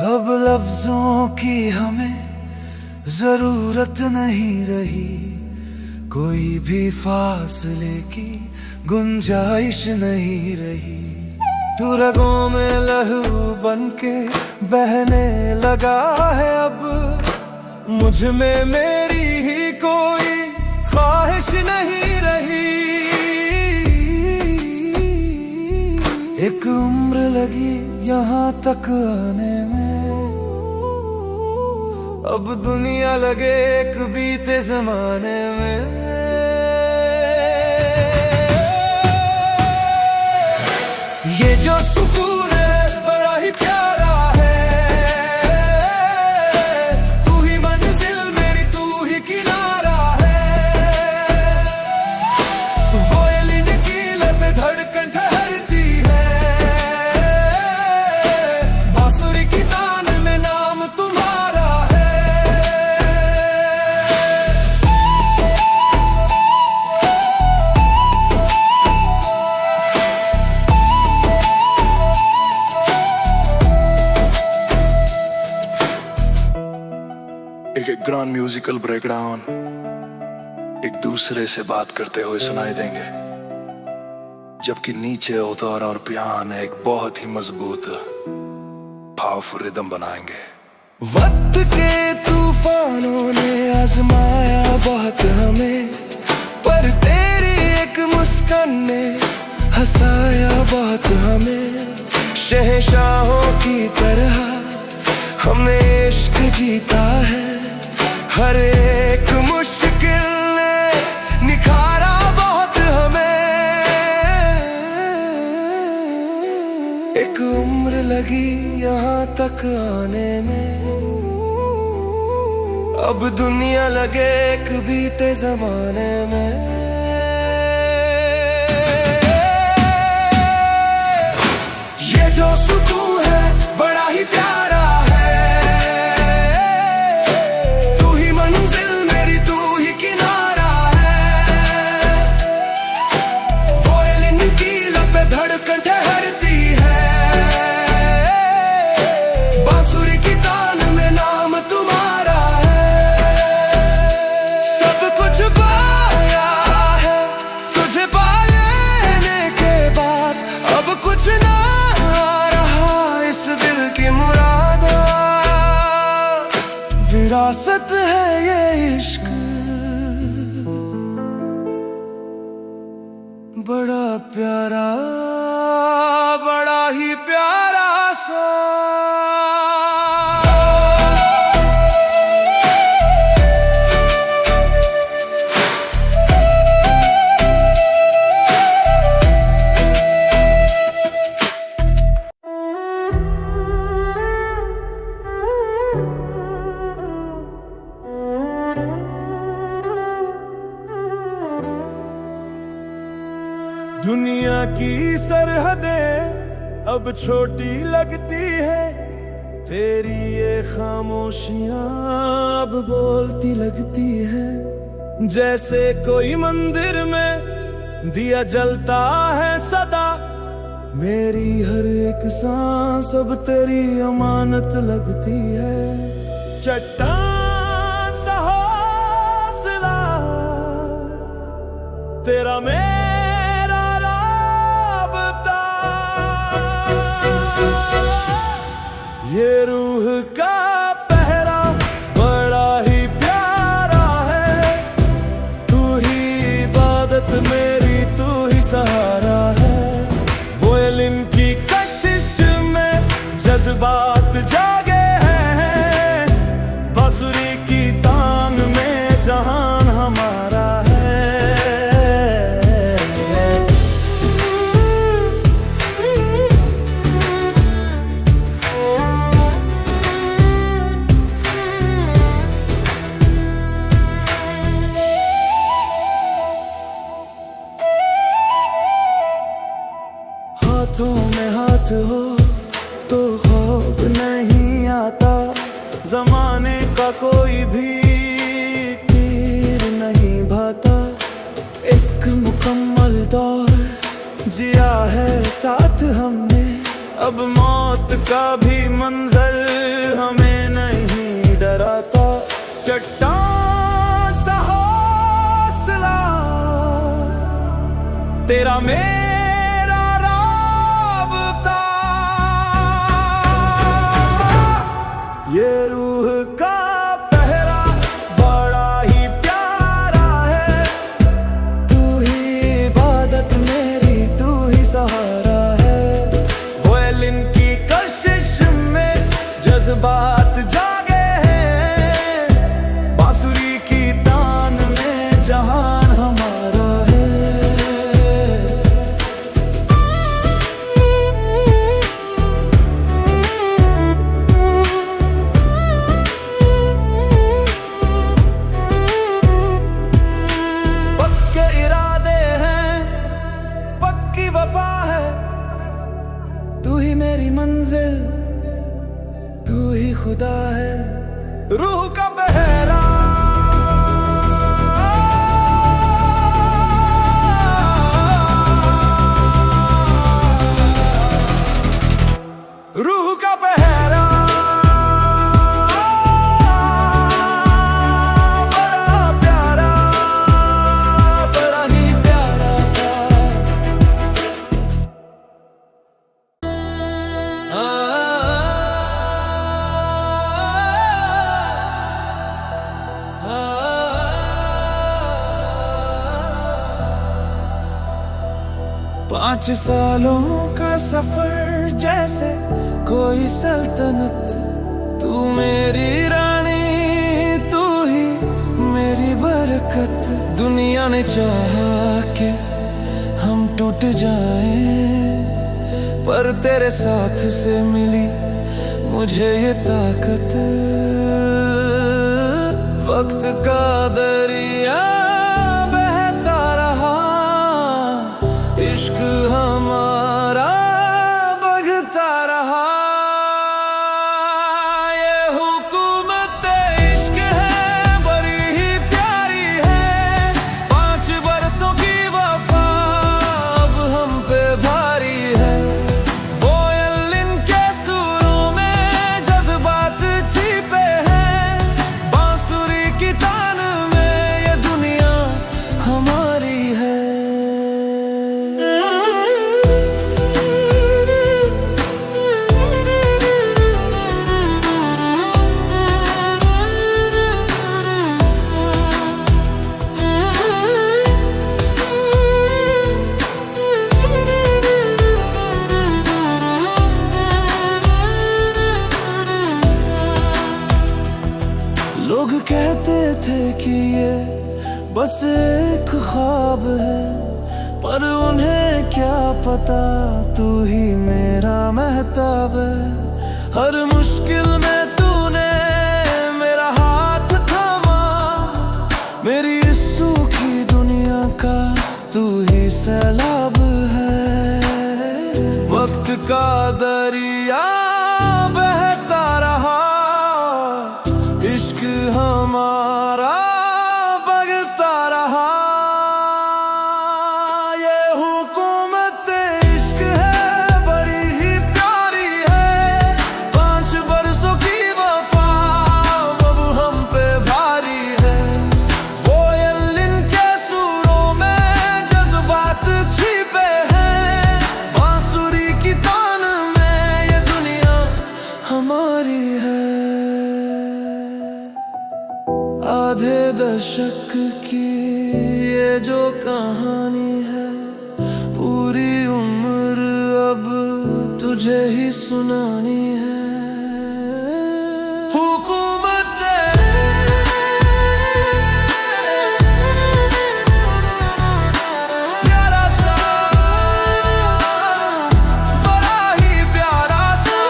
अब लफ्जों की हमें जरूरत नहीं रही, कोई भी फासले की गुंजाइश नहीं रही। तू रगों में लहू बनके बहने लगा है, अब मुझ में मेरी ही कोई ख्वाहिश नहीं रही। एक उम्र लगी यहाँ तक आने में, अब दुनिया लगे एक बीते जमाने में। ये जो सुकून है बड़ा ही प्यारा है, तू ही मंजिल मेरी तू ही किनारा है। वोयलिन की लय पे धड़कन ठहरती है, बांसुरी की तान में नाम तुम्हारा है। एक ग्रांड म्यूजिकल ब्रेकडाउन एक दूसरे से बात करते हुए सुनाई देंगे, जबकि नीचे उतार और पियान एक बहुत ही मजबूत पावरफुल रिदम बनाएंगे। वक्त के तूफानों ने आजमाया बहुत हमें, पर तेरी एक मुस्कान ने हंसाया बहुत हमें। शहंशाहों की तरह हमने इश्क जीता है, हर एक मुश्किल ने निखारा बहुत हमें। एक उम्र लगी यहाँ तक आने में, अब दुनिया लगे एक बीते जमाने में। ये जो सुकून है बड़ा ही प्यारा है, तू ही मंजिल मेरी तू ही किनारा है। वोयलिन की लय पे धड़कन ठहरती है, बांसुरी की तान में नाम तुम्हारा है। सब कुछ पाया है तुझे पा लेने के बाद, अब कुछ ना रहा इस दिल की मुराद। विरासत है ये इश्क बड़ा प्यारा, बड़ा ही प्यारा सा। दुनिया की सरहदें अब छोटी लगती है, तेरी ये खामोशियां अब बोलती लगती है। जैसे कोई मंदिर में दिया जलता है सदा, मेरी हर एक सांस अब तेरी अमानत लगती है। चट्टान सा हौसला तेरा मेरा राबता, ये रूह का पहरा बड़ा ही प्यारा है। तू ही इबादत मेरी तू ही सहारा है। वोयलिन की कशिश में जज्बात जागे हैं, बांसुरी की तान में जहान हमारा है। हाथों में हाथ हो तो खौफ नहीं आता, जमाने का कोई भी तीर नहीं भाता। एक मुकम्मल दौर जिया है साथ हमने, अब मौत मौत का भी मंजर हमें नहीं डराता। चट्टान सा हौसला तेरा मेरा राबता, ये रूह का पहरा बड़ा ही प्यारा है। तू ही इबादत मेरी, तू ही सहारा है। वॉयलिन की कशिश में जज्बात जागे हैं, बांसुरी की तान में जहान हमारा है। पक्के इरादे हैं, पक्की वफा है। तू ही मेरी मंजिल, तू ही खुदा है। रूह का बहरा रूह का बहरा बड़ा प्यारा, बड़ा ही प्यारा सा। पाँच सालों का सफर जैसे कोई सल्तनत। तू मेरी रानी, तू ही मेरी बरकत। दुनिया ने चाहा कि हम टूट जाएं, पर तेरे साथ से मिली मुझे ये ताकत। वक्त का दरिया बहता रहा, इश्क हमारा बगता रहा। ये हुकूमत इश्क है, बड़ी ही प्यारी है। 5 बरसों की वफा अब हम पे भारी है। वोयलिन के सुरों में जज्बात छिपे हैं, बांसुरी की तान में ये दुनिया हमारी है। लोग कहते थे कि ये बस एक ख्वाब है, पर उन्हें क्या पता तू ही मेरा महताब है। हर मुश्किल में तूने मेरा हाथ थामा, मेरी इस सूखी दुनिया का तू ही सैलाब है। वक्त का दरिया बहता रहा, इश्क हमारा बगता रहा। ये हुकूमत इश्क है, बड़ी ही प्यारी है। 5 बरसों की वफा अब हम पे भारी है। वोयलिन के सुरों में जज्बात छिपे हैं, बांसुरी की तान में ये दुनिया हमारी है। आधे दशक की ये जो कहानी है, पूरी उम्र अब तुझे ही सुनानी है। हुकूमत प्यारा सा, बड़ा ही प्यारा सा।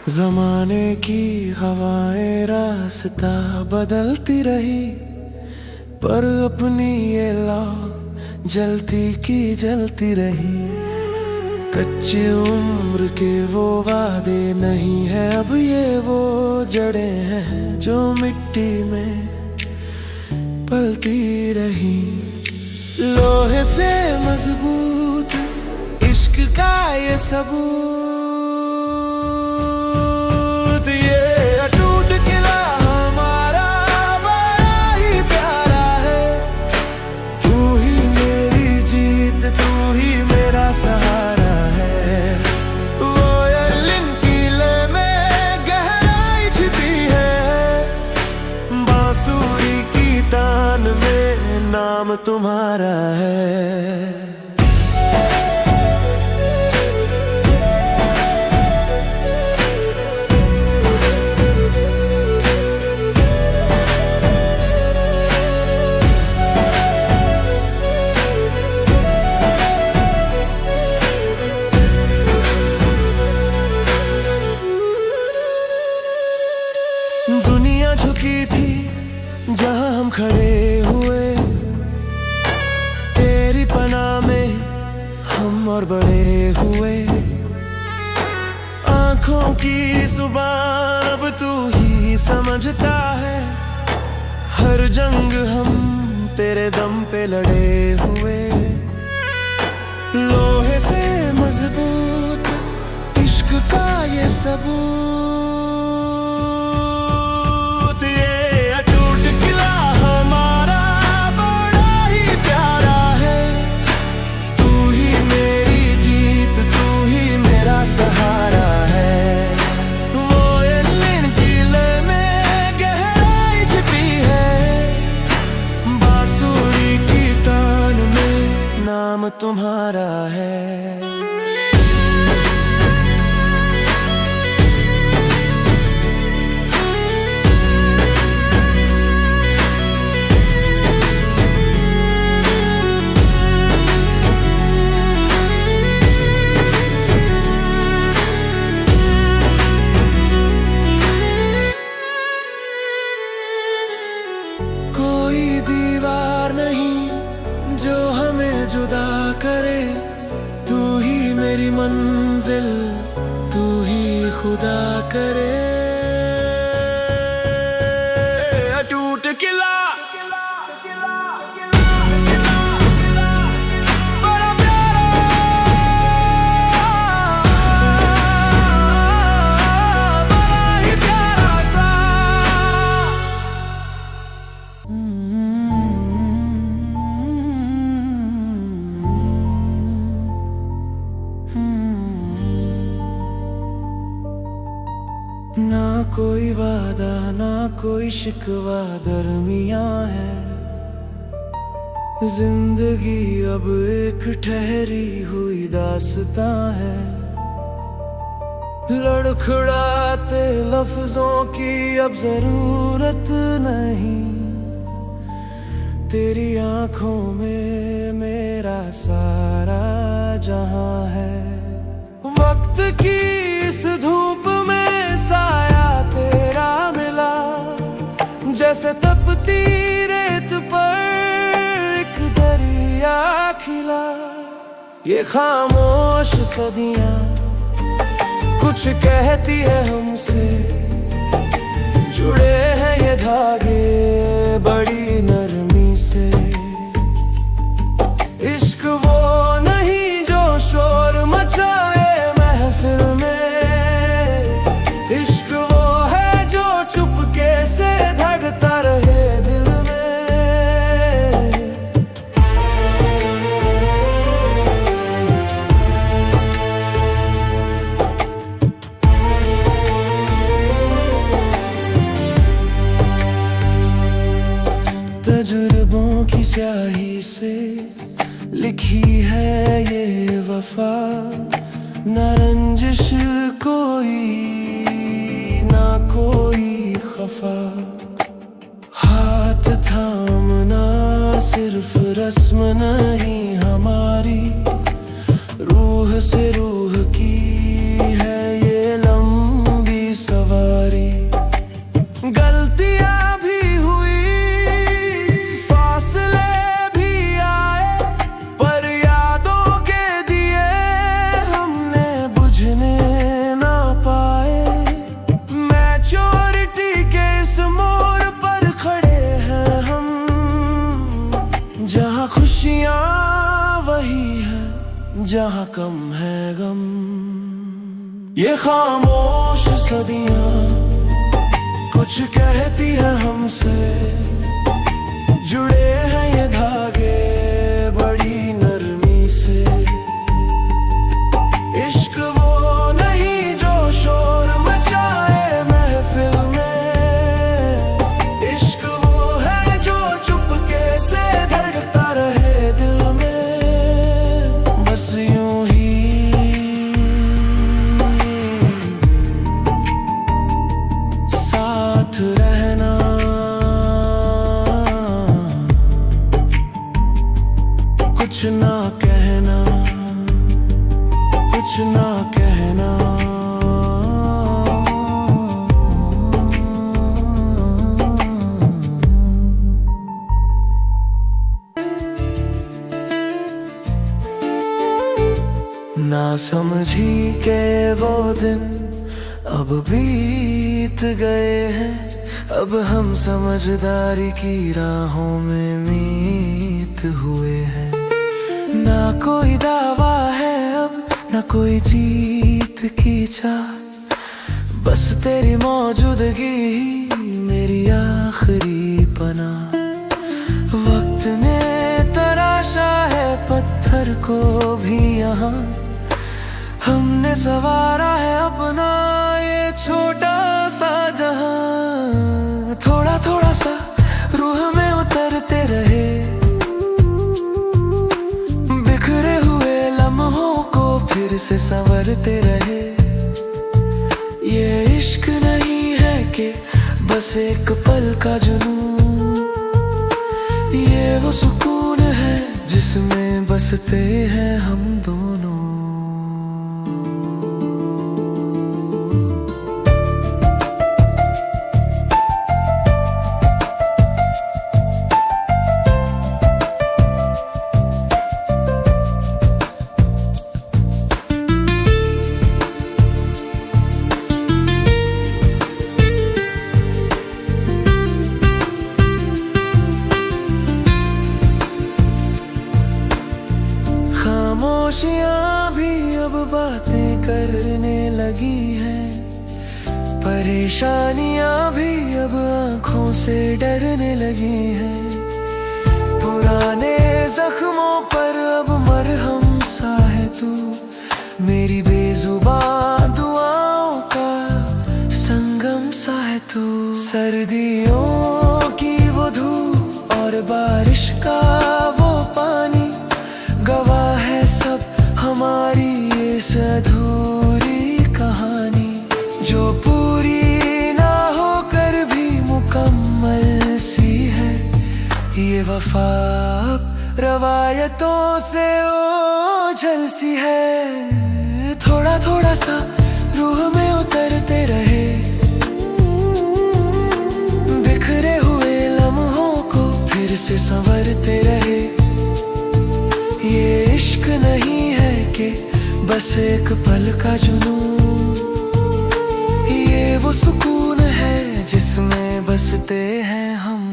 जमाने की हवाएं रास्ता बदलती रही, पर अपनी ये लौ जलती की जलती रही। कच्ची उम्र के वो वादे नहीं है अब, ये वो जड़ें हैं जो मिट्टी में पलती रही। लोहे से मजबूत इश्क का ये सबूत, ये अटूट किला हमारा बड़ा ही प्यारा है। तू ही मेरी जीत, तू ही मेरा सहारा है। वो यलिन किले में गहराई छिपी है, बांसुरी की तान में नाम तुम्हारा है। दुनिया झुकी थी जहां हम खड़े हुए, तेरी पनाह में हम और बड़े हुए। आंखों की जुबान अब तू ही समझता है, हर जंग हम तेरे दम पे लड़े हुए। लोहे से मजबूत इश्क का ये सबूत, सहारा है। वो यलिन किले में गहराई छिपी है, बांसुरी की तान में नाम तुम्हारा है। जो हमें जुदा करे, तू ही मेरी मंजिल, तू ही खुदा करे। अटूट किला बड़ा प्यारा, बड़ा ही प्यारा सा। ना कोई वादा ना कोई शिकवा दरमियां है, जिंदगी अब एक ठहरी हुई दास्तां है। लड़खड़ाते लफ्जों की अब जरूरत नहीं, तेरी आंखों में मेरा सारा जहां है। वक्त की इस धूप में साया तेरा मिला, जैसे तपती रेत पर एक दरिया खिला। ये खामोश सदियां कुछ कहती है हमसे, जुड़े हैं ये धागे बड़ी नरमी से। इश्क वो नहीं जो शोर मचाए महफिल में, इश्क वो है जो चुपके से धड़कता रहे दिल में। तजुर्बों की स्याही से लिखी है ये वफा, न रंजिश कोई ना कोई खफा। हाथ थामना सिर्फ रस्म नहीं हमारी, रूह से रूह की है ये लंबी जहाँ कम है गम। ये खामोश सदियां कुछ कहती है हमसे, जुड़े हैं ये धागे बड़ी नरमी से। इश्क वो नहीं जो शोर मचाए महफिल में, इश्क वो है जो चुपके से धड़कता रहे दिल में। बस यूं ही साथ रहना, कुछ ना कहना, कुछ ना कहना। ना समझी के वो दिन अब बीत गए हैं, अब हम समझदारी की राहों में मीत हुए हैं। ना कोई दावा है अब, ना कोई जीत की चाह, बस तेरी मौजूदगी ही मेरी आखिरी पनाह। वक्त ने तराशा है पत्थर को भी यहाँ, हमने संवारा है अपना ये छोटा सा जहां। थोड़ा थोड़ा सा रूह में उतरते रहे, बिखरे हुए लम्हों को फिर से संवरते रहे। ये इश्क नहीं है कि बस एक पल का जुनून, ये वो सुकून है जिसमें बसते हैं हम दोनों। खामोशियाँ भी अब बातें करने लगी हैं, परेशानियाँ भी अब आँखों से डरने लगी हैं। पुराने जख्मों पर अब मरहम सा है तू, मेरी बेजुबान दुआओं का संगम सा है तू। सर्दियों की वो धूप और बारिश का वो पानी, गवाह है सब हमारी इस अधूरी कहानी, जो पूरी ना होकर भी मुकम्मल सी है। ये वफा अब रवायतों से ओझल सी है। थोड़ा थोड़ा सा रूह में उतरते रहे, बिखरे हुए लम्हों को फिर से संवरते रहे। ये इश्क नहीं है कि बस एक पल का जुनून, ये वो सुकून है जिसमें बसते हैं हम